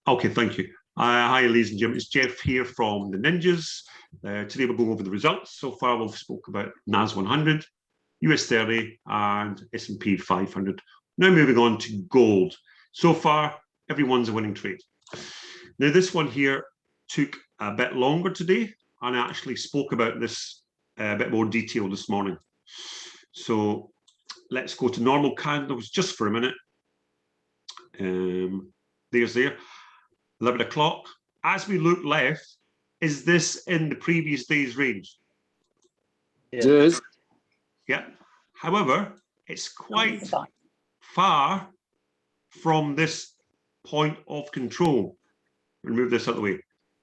Okay, thank you. Hi, ladies and gentlemen. It's Jeff here from the Ninjas. Today we're going over the results. So far, we've spoke about NAS 100, US 30, and S&P 500. Now moving on to gold. So far, everyone's a winning trade. Now, this one here took a bit longer today, and I actually spoke about this a bit more detail this morning. So let's go to normal candles just for a minute. There's there. 11 o'clock. As we look left, is this in the previous day's range? It is. Yeah. However, it's quite far from this point of control. Remove this out of the way.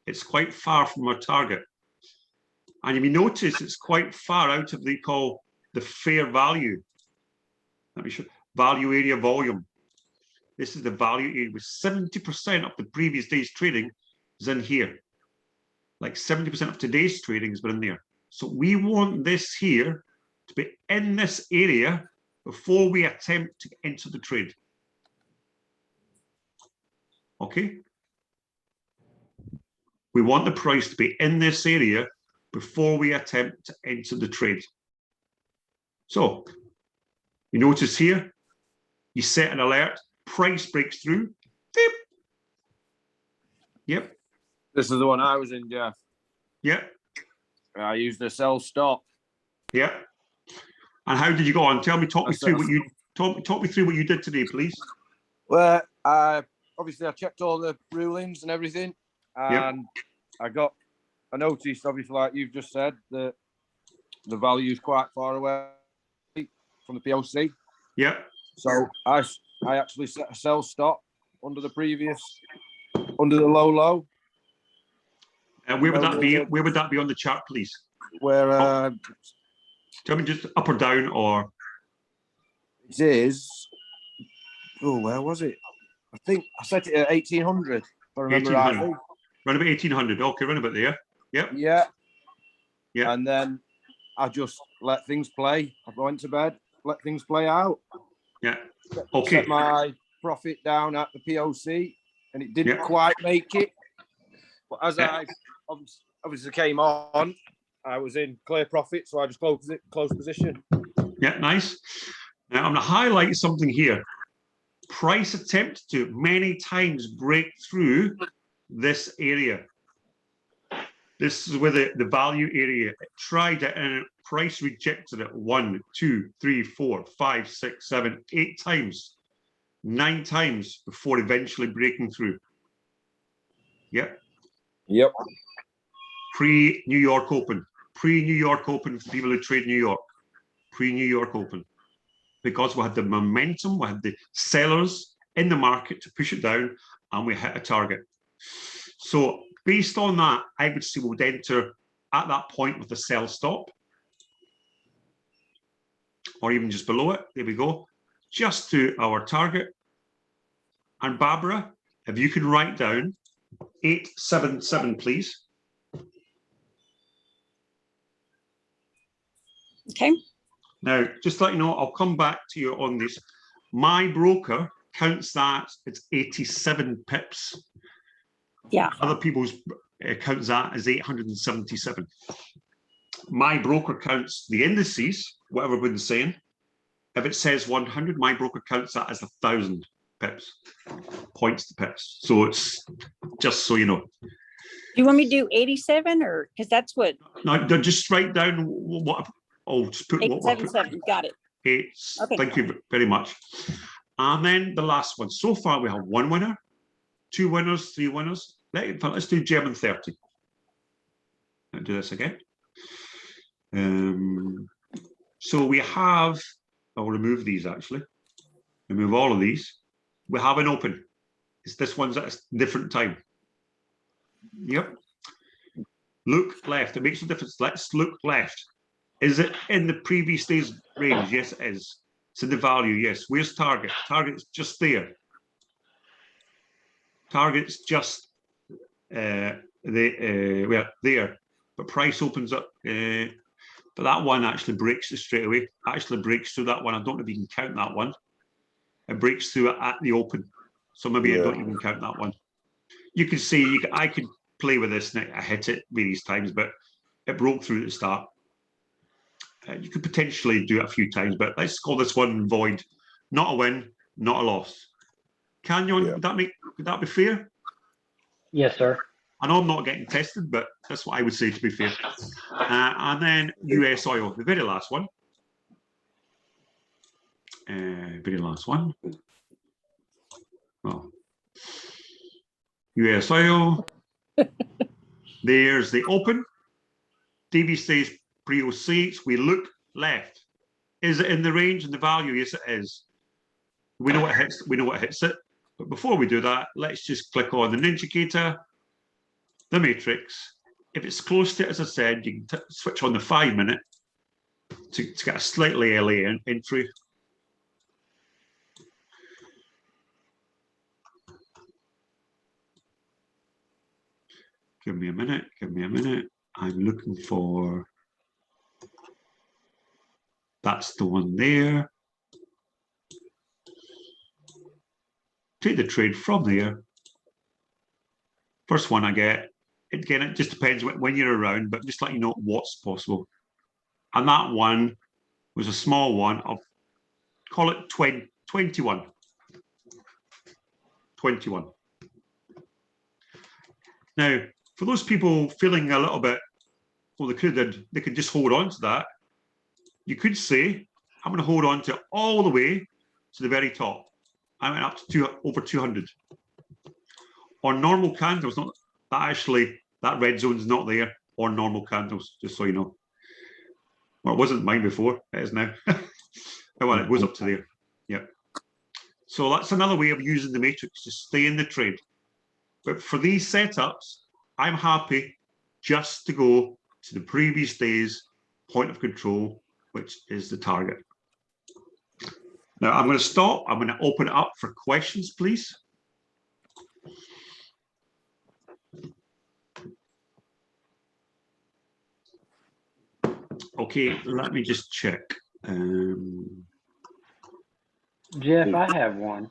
It's quite far from our target. And if you notice, it's quite far out of what they call the fair value. Let me show value area volume. This is the value area with 70% of the previous day's trading is in here. Like 70% of today's trading has been in there. So we want this here to be in this area before we attempt to enter the trade. Okay. We want the price to be in this area before we attempt to enter the trade. So you notice here, you set an alert. Price breaks through. Beep. Yep. This is the one I was in, Jeff. Yeah. I used the sell stop. Yeah. And how did you go on? Talk me through what you did today, please. Well, obviously I checked all the rulings and everything, and yep. I noticed, obviously, like you've just said, that the value is quite far away from the PLC. Yeah. So I actually set a sell stop under the low. And where would that be? Where would that be on the chart, please? Where? Tell me just up or down, or it is. Oh, where was it? I think I set it at 1800. If I remember rightly. Around about 1800. Okay, around about there. Yep. Yeah. Yeah. And then I just let things play. I went to bed, let things play out. Yeah. Okay. Set my profit down at the POC, and it didn't quite make it. But as I obviously came on, I was in clear profit, so I just closed position. Yeah, nice. Now I'm going to highlight something here. Price attempted to many times break through this area. This is where the value area, it tried it and price rejected it 1, 2, 3, 4, 5, 6, 7, 8 times, 9 times before eventually breaking through. Yep. Yep. Pre-New York Open. Pre-New York Open for people who trade New York. Pre-New York Open. Because we had the momentum, we had the sellers in the market to push it down, and we hit a target. So based on that, I would say we would enter at that point with a sell stop, or even just below it. There we go. Just to our target. And Barbara, if you could write down 877, please. Okay. Now, just to let you know, I'll come back to you on this. My broker counts that it's 87 pips. Yeah. Other people's counts that as 877. My broker counts the indices, whatever we've been saying. If it says 100, my broker counts that as 1,000 pips, points to pips. So it's just so you know. Do you want me to do 87 or because that's what? No, just write down what. Oh, just put 877. Got it. Okay. Thank you very much. And then the last one. So far, we have 1 winner, 2 winners, 3 winners. Let's do German 30. Let's do this again. So we have, I'll remove these actually. Remove all of these. We have an open. This one's at a different time. Yep. Look left. It makes a difference. Let's look left. Is it in the previous day's range? Yes, it is. It's in the value. Yes. Where's target? Target's just there. Target's just there, but price opens up. But that one actually breaks it straight away. Actually breaks through that one. I don't know if you can count that one. It breaks through it at the open. So maybe I don't even count that one. you can see, I could play with this and I hit it various times, but it broke through at the start. You could potentially do it a few times, but let's call this one void. Not a win, not a loss. Canyon, Yeah. would that be fair? Yes, sir. I know I'm not getting tested, but that's what I would say to be fair. And then US oil, the very last one. Very last one. Well, US oil. There's the open. DV stays pre-06. We look left. Is it in the range and the value? Yes, it is. We know what hits. We know what hits it. But before we do that, let's just click on the indicator, the matrix. If it's close to it, as I said, you can switch on the 5 minute to get a slightly early entry. Give me a minute. Give me a minute. I'm looking for. That's the one there. Take the trade from there. First one I get. Again, it just depends when you're around, but just let you know what's possible. And that one was a small one of, call it 21. 21. Now, for those people feeling a little bit, well, they could just hold on to that. You could say, I'm going to hold on to it all the way to the very top. I went up to over 200. On normal candles, not that actually, that red zone's not there on normal candles, just so you know. Well, it wasn't mine before, it is now. Well, it goes up to there. Yep. So that's another way of using the matrix to stay in the trade. But for these setups, I'm happy just to go to the previous day's point of control, which is the target. Now I'm going to stop. I'm going to open it up for questions, please. Okay, let me just check. Jeff, I have one.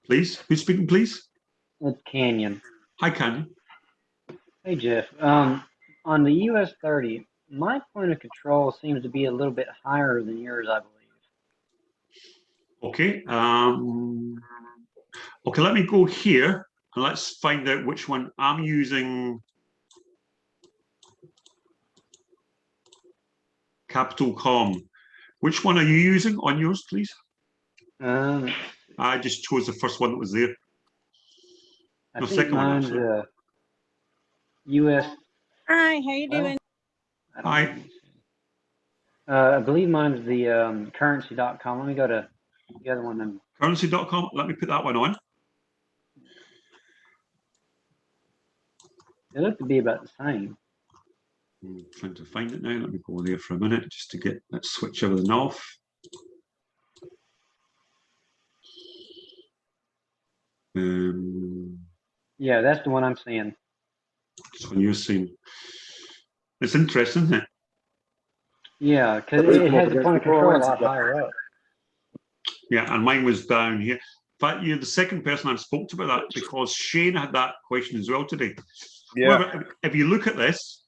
Please, who's speaking, please? It's Canyon. Hi, Canyon. Hey, Jeff. On the US 30, my point of control seems to be a little bit higher than yours, I believe. Okay. Okay, let me go here and let's find out which one I'm using. Capital Com. Which one are you using on yours, please? I just chose the first one that was there. I No, think second one, mine's actually. US. Hi, how you doing? I believe mine's the currency.com. Let me go to the other one. Then. Currency.com. Let me put that one on. They look to be about the same. I'm trying to find it now. Let me go there for a minute just to get, let's switch everything off. Yeah, that's the one I'm seeing. This one you're seeing. It's interesting, isn't it? Yeah, because it has the point of control a lot higher up. Yeah, and mine was down here. In fact, you're the second person I've spoke to about that because Shane had that question as well today. Yeah. However, if you look at this,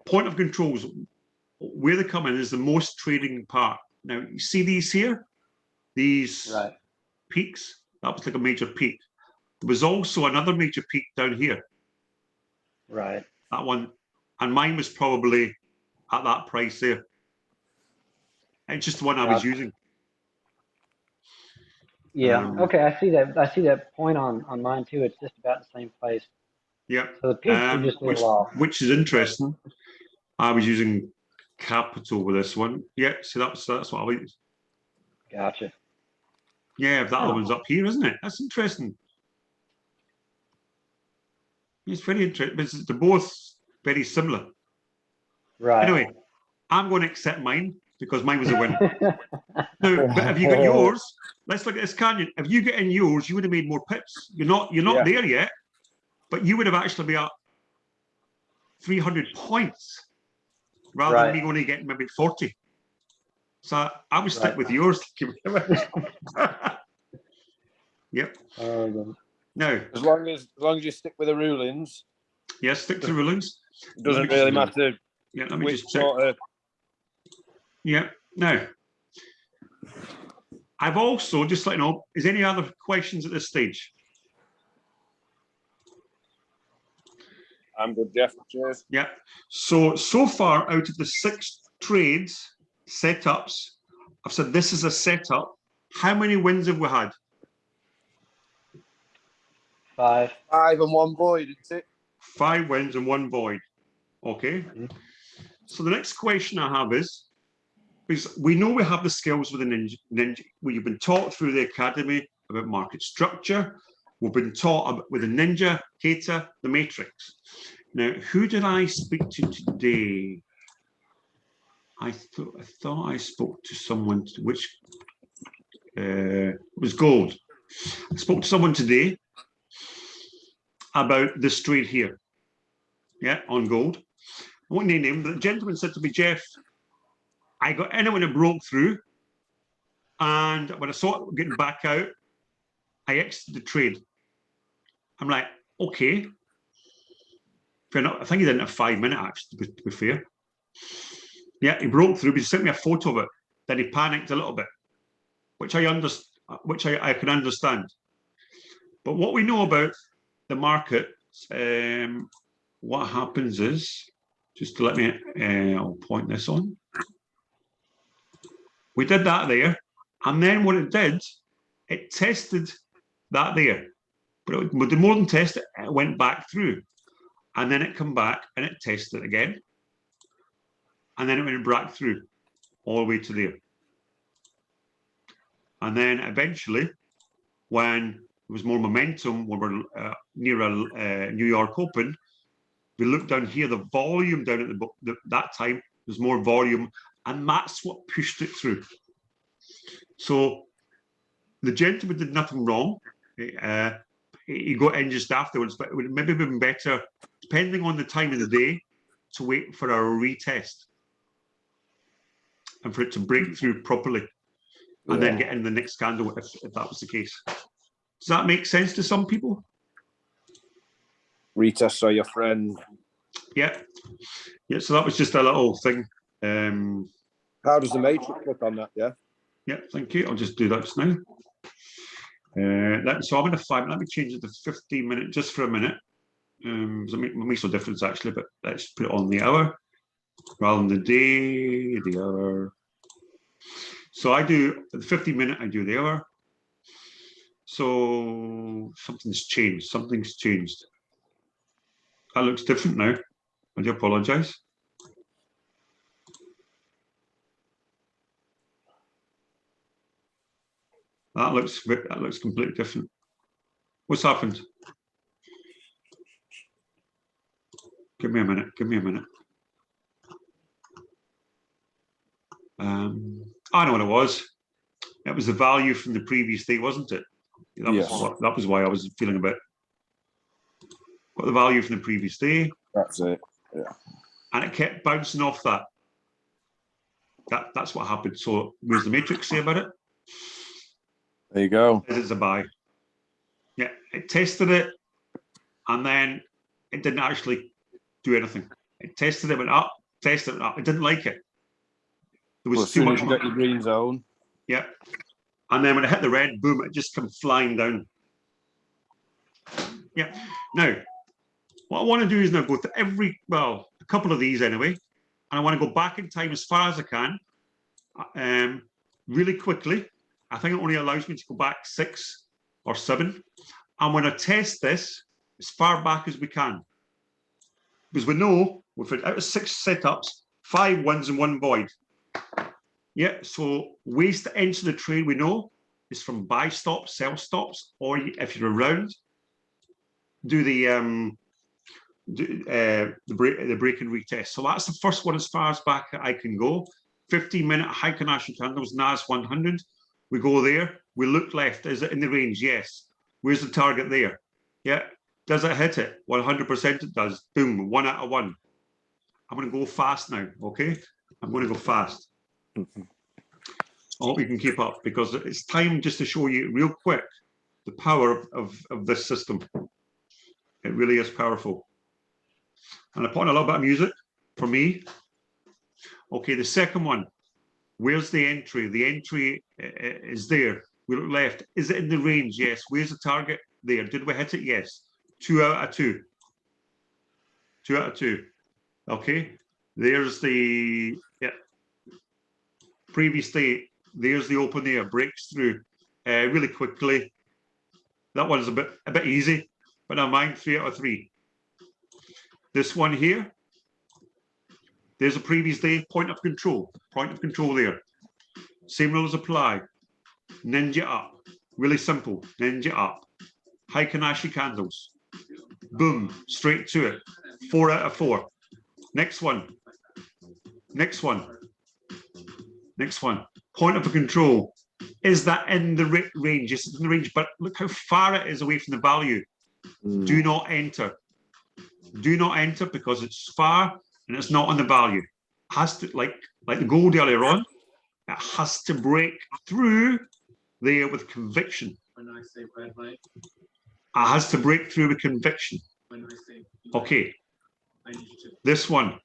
point of controls, where they come in is the most trading part. Now, you see these here? These peaks? That was like a major peak. There was also another major peak down here. Right. That one. And mine was probably at that price there. It's just the one I was using. Yeah. Okay. I see that. I see that point on mine too. It's just about the same place. Yeah. So the peaks are just a little off. Which is interesting. I was using Capital with this one. Yeah. So that's what I was. Gotcha. Yeah. If that other one's up here, isn't it? That's interesting. It's very interesting. They're both very similar. Right. Anyway, I'm going to accept mine because mine was a win. Now, but if you got yours, let's look at this, Canyon. If you get in yours, you would have made more pips. You're not there yet, but you would have actually been up 300 points rather than me only getting maybe 40. So I would stick with yours. Yep. Now, As long as you stick with the rulings, yes, stick to the rulings. it doesn't Let me really just- matter Yeah, let me which just check. sort of. Yeah, now, I've also, just let you know, is any other questions at this stage? I'm good, Jeff. Cheers. Yeah, so far out of the 6 trades, setups, I've said this is a setup. How many wins have we had? 5. 5 and 1 void, isn't it? 5 wins and 1 void. Okay. So the next question I have is, because we know we have the skills with the ninja. We've been taught through the academy about market structure. We've been taught about, with the ninja, Kata, the matrix. Now, who did I speak to today? I thought I spoke to someone which was gold. I spoke to someone today about this trade here. Yeah, on gold. I won't name him, but the gentleman said to me, Jeff, I got in when it broke through, and when I saw it getting back out, I exited the trade. I'm like, okay. Fair enough. I think he didn't have 5 minutes, actually, to be fair. Yeah, he broke through, but he sent me a photo of it. Then he panicked a little bit, which I can understand. But what we know about the market, what happens is, just to let me, I'll point this on. We did that there, and then what it did, it tested that there. But it did more than test it, it went back through. And then it come back and it tested it again. And then it went back through all the way to there. And then eventually, when there was more momentum, when we're near a New York Open, we looked down here, the volume down at that time, there's more volume, and that's what pushed it through. So the gentleman did nothing wrong. He got in just afterwards, but it would maybe have been better, depending on the time of the day, to wait for a retest and for it to break through properly and then get in the next candle if that was the case. Does that make sense to some people? Retest or your friend. Yeah. Yeah, so that was just a little thing. How does the matrix look on that? Yeah. Yeah, thank you. I'll just do that just now. So I'm in a 5. Let me change it to 15 minutes just for a minute. It makes no difference actually, but let's put it on the hour rather than the day, the hour. So I do the 15-minute, I do the hour. So something's changed. Something's changed. That looks different now. I do apologize. That looks completely different. What's happened? Give me a minute. Give me a minute. I know what it was. It was the value from the previous day, wasn't it? That was why I was feeling a bit. Got the value from the previous day. That's it. Yeah. And it kept bouncing off that. That's what happened. So, what does the matrix say about it? There you go. It's a buy. Yeah, it tested it, and then it didn't actually do anything. It tested it, went up, tested it up. It didn't like it. There was too much. You got your green zone. Yeah, and then when it hit the red, boom! It just comes flying down. Yeah. Now, what I want to do is now go to a couple of these anyway, and I want to go back in time as far as I can, really quickly. I think it only allows me to go back 6 or 7. I'm going to test this as far back as we can. Because we know we've had out of 6 setups, 5 wins and 1 void. Yeah, so ways to enter the trade we know is from buy stops, sell stops, or if you're around, do the break and retest. So that's the first one as far as back I can go. 15-minute Heikin-Ashi candles, NAS 100. We go there, we look left. Is it in the range? Yes. Where's the target there? Yeah. Does it hit it? 100% it does. Boom, 1 out of 1. I'm going to go fast now, okay? I'm going to go fast. I hope you can keep up because it's time just to show you real quick the power of this system. It really is powerful. And I put on a little bit of music for me. Okay, the second one. Where's the entry? The entry is there. We look left. Is it in the range? Yes. Where's the target? There. Did we hit it? Yes. 2 out of 2. 2 out of 2. Okay. There's the previous day. There's the open there. Breaks through really quickly. That one's a bit easy, but never mind. 3 out of 3. This one here. There's a previous day point of control. Point of control there. Same rules apply. Ninja up. Really simple. Ninja up. Heikin Ashi candles. Boom. Straight to it. 4 out of 4. Next one. Next one. Next one. Point of control. Is that in the range? Yes, it's in the range, but look how far it is away from the value. Do not enter. Do not enter because it's far and it's not on the value. It has to, like the gold earlier on, it has to break through there with conviction. When I say red light. It has to break through with conviction. When I say okay. I need you to. This one.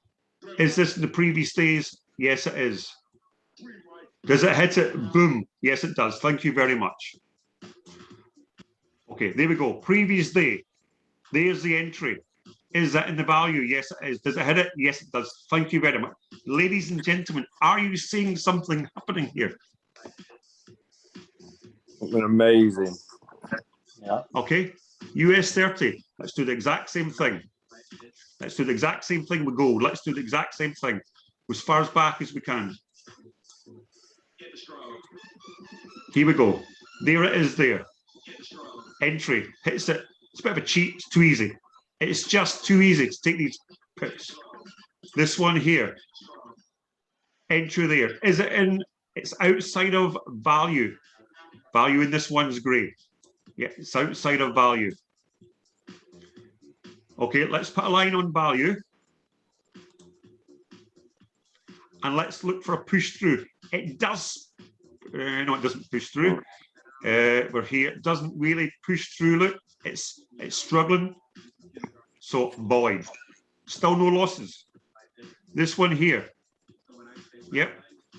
Is this in the previous days? Yes, it is. Does it hit it? Boom. Yes, it does. Thank you very much. Okay, there we go. Previous day. There's the entry. Is that in the value? Yes, it is. Does it hit it? Yes, it does. Thank you very much. Ladies and gentlemen, are you seeing something happening here? Something amazing. Yeah. Okay, US 30. Let's do the exact same thing. Let's do the exact same thing with gold. Let's do the exact same thing as far as back as we can. Here we go. There it is there. Entry. Hits it. It's a bit of a cheat. It's too easy. It's just too easy to take these pips. This one here. Entry there. Is it in? It's outside of value. Value in this one's grey. Yeah, it's outside of value. Okay, let's put a line on value. And let's look for a push through. It does. No, it doesn't push through. We're here. It doesn't really push through. Look, it's struggling. So void. Still no losses. This one here. Yep.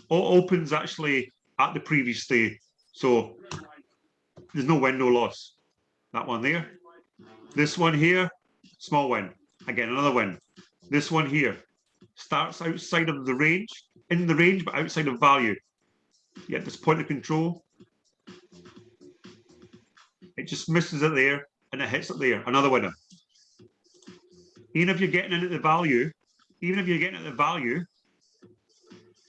All opens actually at the previous day. So there's no win, no loss. That one there. This one here, small win. Again, another win. This one here starts outside of the range, in the range, but outside of value. Yeah, this point of control. It just misses it there and it hits it there. Another winner. Even if you're getting in at the value,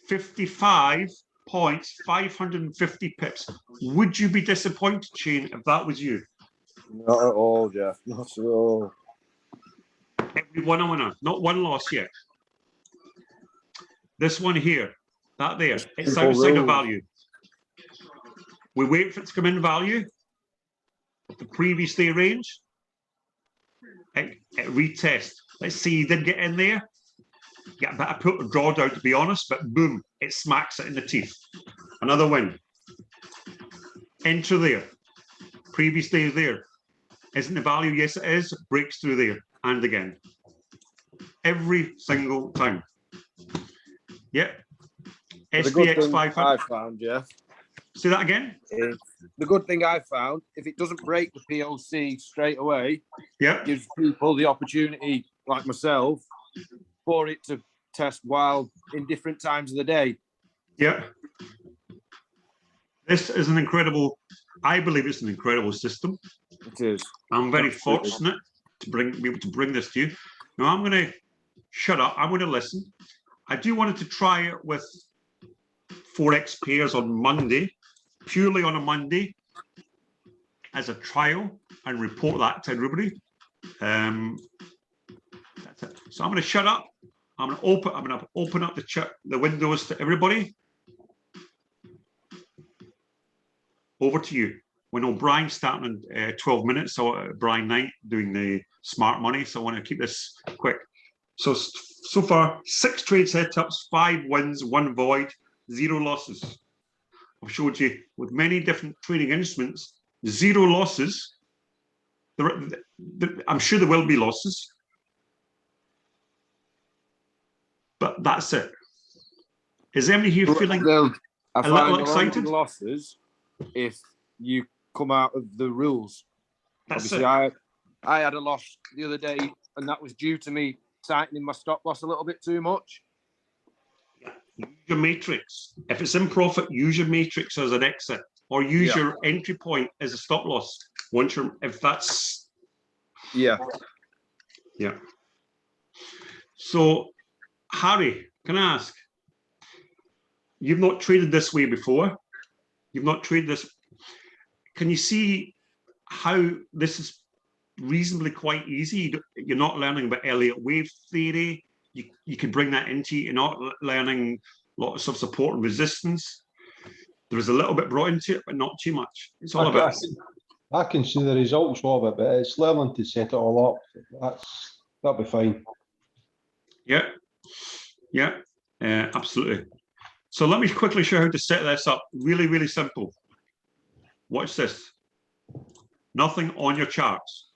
55 points, 550 pips. Would you be disappointed, Shane, if that was you? Not at all, Jeff. Not at all. Every one a winner, not one loss yet. This one here, that there, it's outside of value. We wait for it to come in value. The previous day range, it retests. Let's see, you did get in there. Get a bit of put or drawdown, to be honest, but boom, it smacks it in the teeth. Another win. Enter there. Previous day is there. Isn't the value? Yes, it is. Breaks through there and again. Every single time. Yep. SPX 500. I found, Jeff. Say that again. The good thing I found, if it doesn't break the POC straight away, Yep. gives people the opportunity, like myself, for it to test while in different times of the day. Yeah. This is an incredible, I believe it's an incredible system. It is. I'm very Absolutely. fortunate to be able to bring this to you. Now I'm going to shut up. I'm going to listen. I do wanted to try it with Forex pairs on Monday, purely on a Monday, as a trial and report that to everybody. That's it. So I'm going to shut up. I'm going to open up the windows to everybody. Over to you. We know Brian's starting in 12 minutes, so Brian Knight doing the smart money. So I want to keep this quick. So far, 6 trade setups, 5 wins, 1 void, 0 losses. I've showed you with many different trading instruments, zero losses. I'm sure there will be losses, but that's it. Is anybody here feeling I a find little there won't be excited? losses if you come out of the rules. That's Obviously, it. I had a loss the other day, and that was due to me tightening my stop loss a little bit too much. Use your matrix. If it's in profit, use your matrix as an exit, or use Yeah. your entry point as a stop loss. Once you're, if that's Yeah. so, Harry, can I ask? You've not traded this way before. You've not traded this. Can you see how this is reasonably quite easy? You're not learning about Elliott wave theory. You can bring that into it. You're not learning lots of support and resistance. There is a little bit brought into it, but not too much. It's all about. I can see the results of it, but it's learning to set it all up. That'll be fine. Yeah, yeah, absolutely. So let me quickly show how to set this up. Really, really simple. Watch this. Nothing on your charts.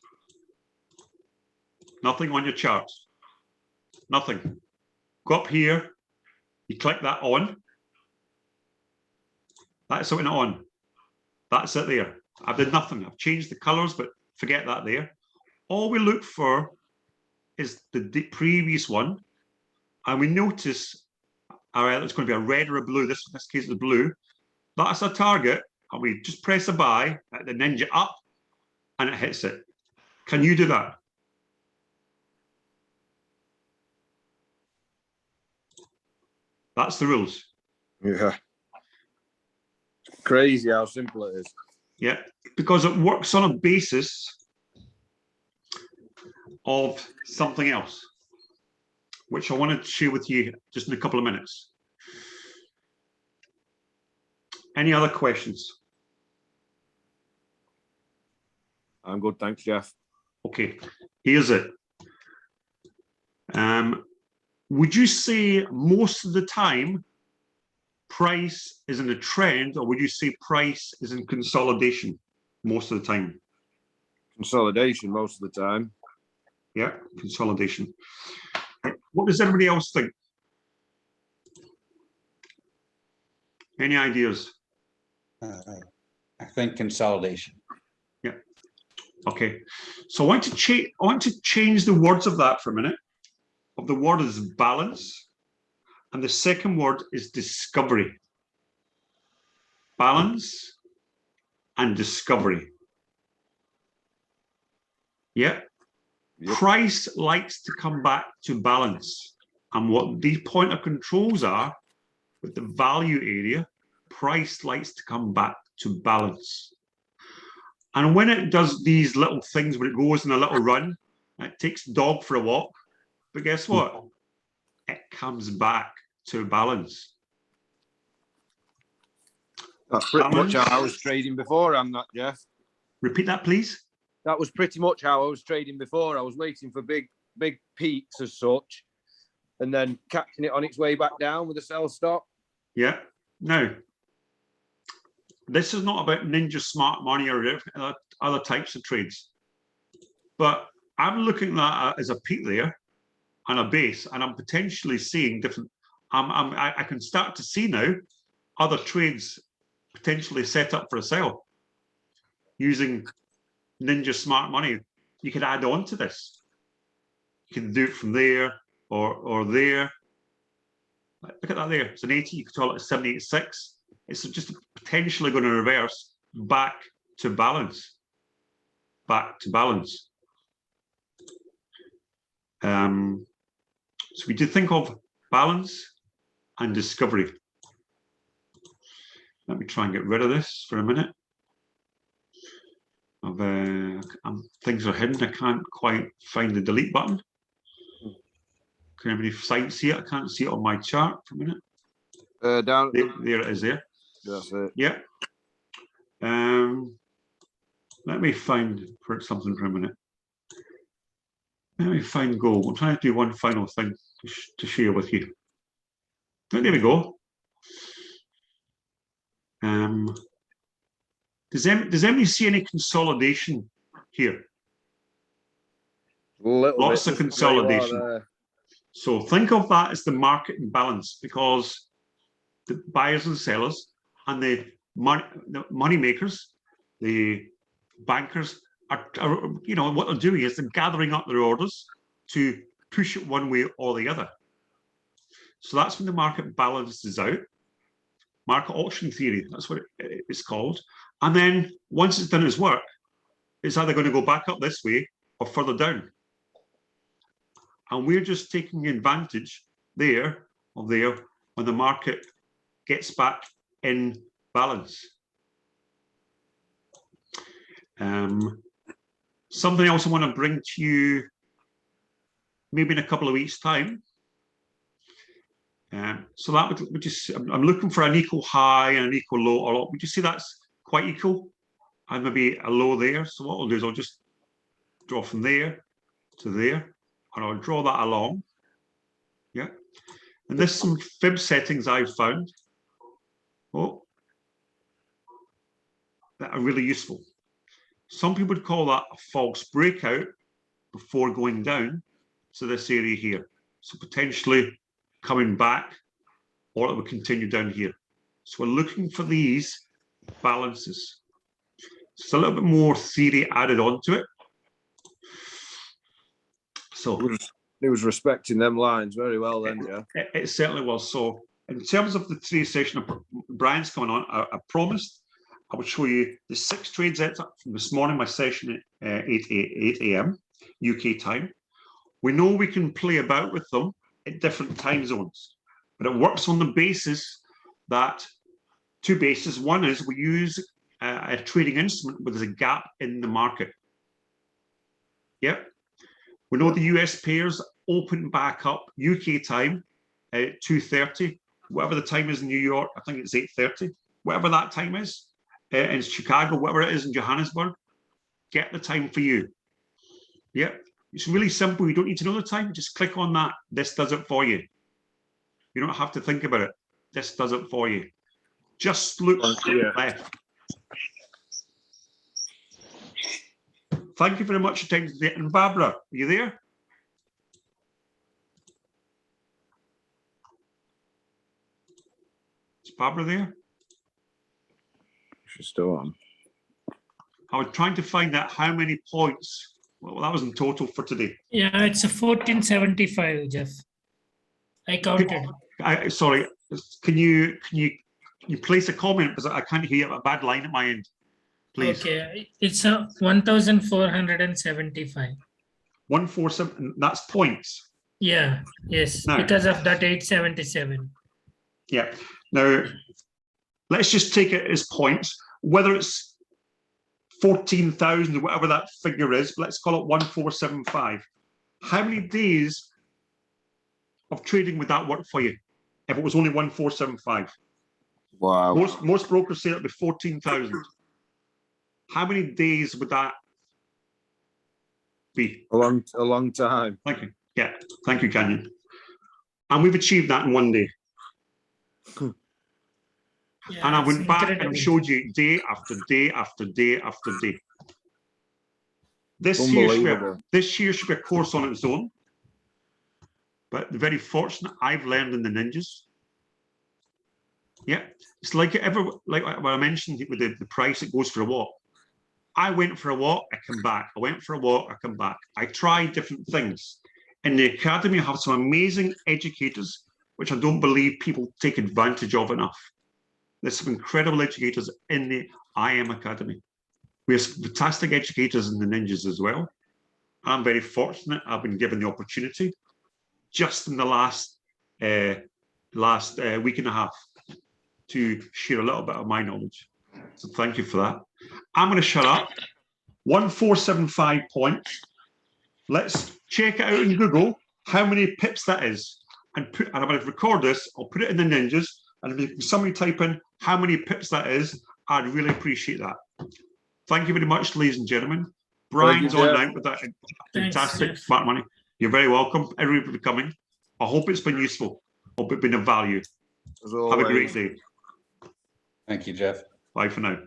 Nothing on your charts. Nothing. Go up here. You click that on. That's something on. That's it there. I've done nothing. I've changed the colors, but forget that there. All we look for is the previous one. And we notice, all right, it's going to be a red or a blue. This in this case is blue. That's a target. And we just press a buy at the ninja up and it hits it. Can you do that? That's the rules. Yeah. Crazy how simple it is. Yeah, because it works on a basis of something else, which I want to share with you just in a couple of minutes. Any other questions? I'm good, thanks, Jeff. Okay, here's it. Would you say most of the time price is in a trend, or would you say price is in consolidation most of the time? Consolidation most of the time. Yeah, consolidation. What does everybody else think? Any ideas? I think consolidation. Yeah. Okay. So I want to change the words of that for a minute. Of the word is balance, and the second word is discovery. Balance and discovery. Yeah. Yep. Price likes to come back to balance, and what the point of controls are with the value area, price likes to come back to balance. And when it does these little things, when it goes in a little run, it takes dog for a walk, but guess what? It comes back to balance. That's pretty much how I was trading before, I'm not, Jeff. Repeat that, please. That was pretty much how I was trading before. I was waiting for big peaks as such, and then catching it on its way back down with a sell stop. Yeah. Now, this is not about Ninja Smart Money or other types of trades, but I'm looking at that as a peak there and a base, and I'm potentially seeing different. I can start to see now other trades potentially set up for a sell using Ninja Smart Money. You could add on to this. You can do it from there or there. Look at that there. It's an 80. You could call it a 786. It's just potentially going to reverse back to balance. Back to balance. So we did think of balance and discovery. Let me try and get rid of this for a minute. Things are hidden. I can't quite find the delete button. Can anybody see it? I can't see it on my chart for a minute. Down. There it is there. That's it. Yeah. Let me find something for a minute. Let me find gold. I'm trying to do one final thing to share with you. There we go. Does anybody see any consolidation here? Little Lots bit, of just where you are consolidation. there. So think of that as the market imbalance, because the buyers and sellers and the money makers, the bankers are, you know, what they're doing is they're gathering up their orders to push it one way or the other. So that's when the market balances out. Market auction theory, that's what it's called. And then once it's done its work, it's either going to go back up this way or further down. And we're just taking advantage there when the market gets back in balance. Something else I want to bring to you maybe in a couple of weeks' time. So that would just, I'm looking for an equal high and an equal low, or would you see that's quite equal? And maybe a low there. So what I'll do is I'll just draw from there to there, and I'll draw that along. Yeah. And there's some fib settings I've found. Oh, that are really useful. Some people would call that a false breakout before going down to this area here. So potentially coming back, or it will continue down here. So we're looking for these balances. Just a little bit more theory added onto it. So He was respecting them lines very well then, yeah. it certainly was. So in terms of the today's session, Brian's coming on, I promised I would show you the 6 trades from this morning, my session at 8 a.m. UK time. We know we can play about with them at different time zones, but it works on the basis that 2 bases. One is we use a trading instrument where there's a gap in the market. Yep. We know the US pairs open back up UK time at 2:30, whatever the time is in New York. I think it's 8:30, whatever that time is in Chicago, whatever it is in Johannesburg. Get the time for you. Yep. It's really simple. You don't need to know the time. Just click on that. This does it for you. You don't have to think about it. This does it for you. Just look left. Thank you very much for attending today. And Barbara, are you there? Is Barbara there? She's still on. I was trying to find out how many points. Well, that was in total for today. Yeah, it's a 1475, Jeff. I counted. Sorry, can you place a comment, because I can't hear a bad line at my end, please. Okay, it's a 1475. 147. That's points. Yeah, yes, No. because of that 877. Yeah. Now, let's just take it as points, whether it's 14,000 or whatever that figure is. Let's call it 1475. How many days of trading would that work for you if it was only 1475? Wow. Most brokers say it'll be 14,000. How many days would that be? A long time. Thank you. Yeah, thank you, Canyon. And we've achieved that in one day. Yeah, And I it's went back and incredible. showed you day after day after day after day. This here should be a course on its own. But very fortunate I've learned in the ninjas. Yeah, it's like what I mentioned with the price, it goes for a walk. I went for a walk, I come back. I went for a walk, I come back. I tried different things. In the academy, I have some amazing educators, which I don't believe people take advantage of enough. There's some incredible educators in the IM Academy. We have some fantastic educators in the ninjas as well. I'm very fortunate I've been given the opportunity just in the last week and a half to share a little bit of my knowledge. So thank you for that. I'm going to shut up. 1475 points. Let's check it out in Google how many pips that is. And I'm going to record this. I'll put it in the ninjas. And if somebody type in how many pips that is, I'd really appreciate that. Thank you very much, ladies and gentlemen. Brian's on now with that fantastic smart money. You're very welcome. Everybody for coming. I hope it's been useful. I hope it's been of value. Have a great day. Thank you, Jeff. Bye for now.